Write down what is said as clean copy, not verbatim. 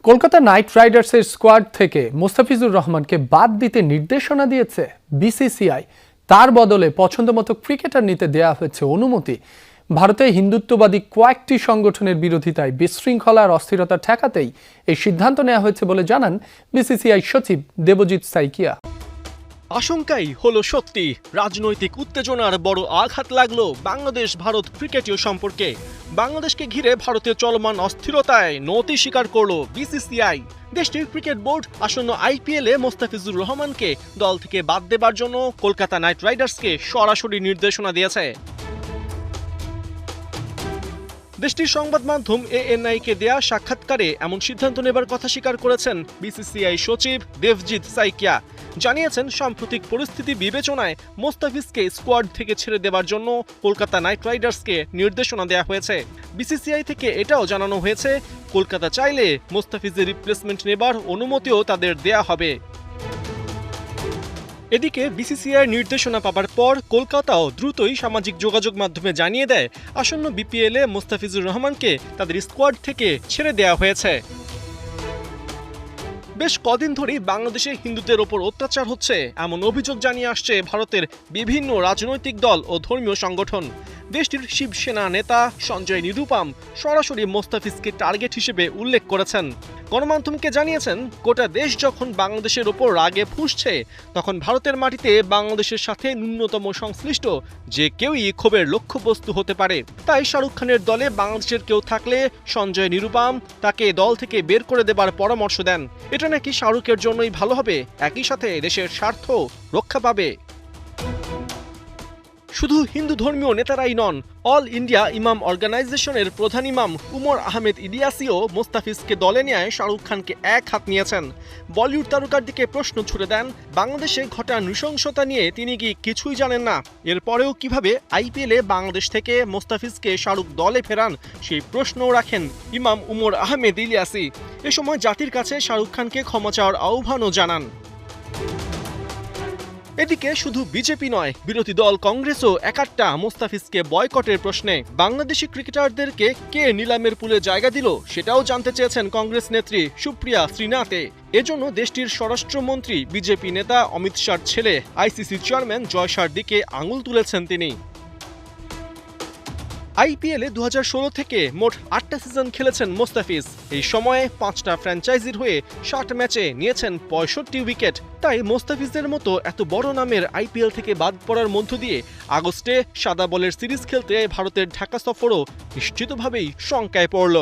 Kolkata night রাইডার্সের squad থেকে মোস্তাফিজুর রহমানকে বাদ দিতে নির্দেশনা দিয়েছে বিসিসিআই। তার বদলে পছন্দমতো ক্রিকেটার নিতে দেয়া হয়েছে অনুমতি। ভারতে হিন্দুত্ববাদী কয়েকটি সংগঠনের বিরোধিতায় বিশৃঙ্খলা আর অস্থিরতা ঠেকাতেই এই সিদ্ধান্ত নেওয়া হয়েছে বলে জানান বিসিসিআই সচিব দেবজিৎ সাইকিয়া। আশঙ্কাই হলো সত্যি, রাজনৈতিক উত্তেজনার বড় আঘাত লাগলো বাংলাদেশ ভারত ক্রিকেটীয় সম্পর্কে। বাংলাদেশকে ঘিরে ভারতের চলমান অস্থিরতায় নতি স্বীকার করলো বিসিসিআই। দেশটির ক্রিকেট বোর্ড আসন্ন আইপিএলে মোস্তাফিজুর রহমানকে দল থেকে বাদ দেবার জন্য কলকাতা নাইট রাইডার্সকে সরাসরি নির্দেশনা দিয়েছে। দেশটির সংবাদ মাধ্যম এএনআই-কে দেয়া সাক্ষাৎকারে এমন সিদ্ধান্ত নেবার কথা স্বীকার করেছেন বিসিসিআই সচিব দেবজিৎ সাইকিয়া। জানিয়েছেন, সাম্প্রতিক পরিস্থিতি বিবেচনায় মোস্তাফিজকে স্কোয়াড থেকে ছেড়ে দেবার জন্য কলকাতা নাইট রাইডার্সকে নির্দেশনা দেওয়া হয়েছে। বিসিসিআই থেকে এটাও জানানো হয়েছে, কলকাতা চাইলে মোস্তাফিজের রিপ্লেসমেন্ট নেবার অনুমতিও তাদের দেয়া হবে। এদিকে বিসিসিআই নির্দেশনা পাবার পর কলকাতাও দ্রুতই সামাজিক যোগাযোগ মাধ্যমে জানিয়ে দেয়, আসন্ন বিপিএলে মোস্তাফিজুর রহমানকে তাদের স্কোয়াড থেকে ছেড়ে দেওয়া হয়েছে। বেশ কদিন ধরেই বাংলাদেশে হিন্দুদের ওপর অত্যাচার হচ্ছে এমন অভিযোগ জানিয়ে আসছে ভারতের বিভিন্ন রাজনৈতিক দল ও ধর্মীয় সংগঠন। দেশটির শিবসেনা নেতা সঞ্জয় নিরুপম সরাসরি মোস্তাফিজকে টার্গেট হিসেবে উল্লেখ করেছেন। গণমাধ্যমকে জানিয়েছেন, গোটা দেশ যখন বাংলাদেশের ওপর রাগে ফুঁসছে, তখন ভারতের মাটিতে বাংলাদেশের সাথে ন্যূনতম সংশ্লিষ্ট যে কেউই ক্ষোভের লক্ষ্যবস্তু হতে পারে। তাই শাহরুখ খানের দলে বাংলাদেশের কেউ থাকলে সঞ্জয় নিরুপম তাকে দল থেকে বের করে দেবার পরামর্শ দেন। এটা নাকি শাহরুখের জন্যই ভালো হবে, একই সাথে দেশের স্বার্থ রক্ষা পাবে। শুধু হিন্দু ধর্মীয় নেতারাই নন, অল ইন্ডিয়া ইমাম অর্গানাইজেশনের প্রধান ইমাম উমর আহমেদ ইলিয়াসিও মোস্তাফিজকে দলে নেয় শাহরুখ খানকে এক হাত নিয়েছেন। বলিউড তারকার দিকে প্রশ্ন ছুড়ে দেন, বাংলাদেশে ঘটা নৃশংসতা নিয়ে তিনি কি কিছুই জানেন না? এরপরেও কিভাবে আইপিএলে বাংলাদেশ থেকে মোস্তাফিজকে শাহরুখ দলে ফেরান, সেই প্রশ্নও রাখেন ইমাম উমর আহমেদ ইলিয়াসি। এ সময় জাতির কাছে শাহরুখ খানকে ক্ষমা চাওয়ার আহ্বানও জানান। এদিকে শুধু বিজেপি নয়, বিরোধী দল কংগ্রেসও একাট্টা মোস্তাফিজকে বয়কটের প্রশ্নে। বাংলাদেশি ক্রিকেটারদেরকে কে নিলামের পুলে জায়গা দিল সেটাও জানতে চেয়েছেন কংগ্রেস নেত্রী সুপ্রিয়া শ্রীনাথে। এজন্য দেশটির স্বরাষ্ট্রমন্ত্রী বিজেপি নেতা অমিত শাহর ছেলে আইসিসি চেয়ারম্যান জয় শাহর দিকে আঙুল তুলেছেন তিনি। আইপিএলে 2016 থেকে মোট 8টা সিজন খেলেছেন মোস্তাফিজ। এই সময়ে 5টা ফ্র্যাঞ্চাইজির হয়ে 60 ম্যাচে নিয়েছেন 65 উইকেট। তাই মোস্তাফিজের মতো এত বড় নামের আইপিএল থেকে বাদ পড়ার মধ্য দিয়ে আগস্টে সাদা বলের সিরিজ খেলতে ভারতের ঢাকা সফরও নিশ্চিতভাবেই শঙ্কায় পড়ল।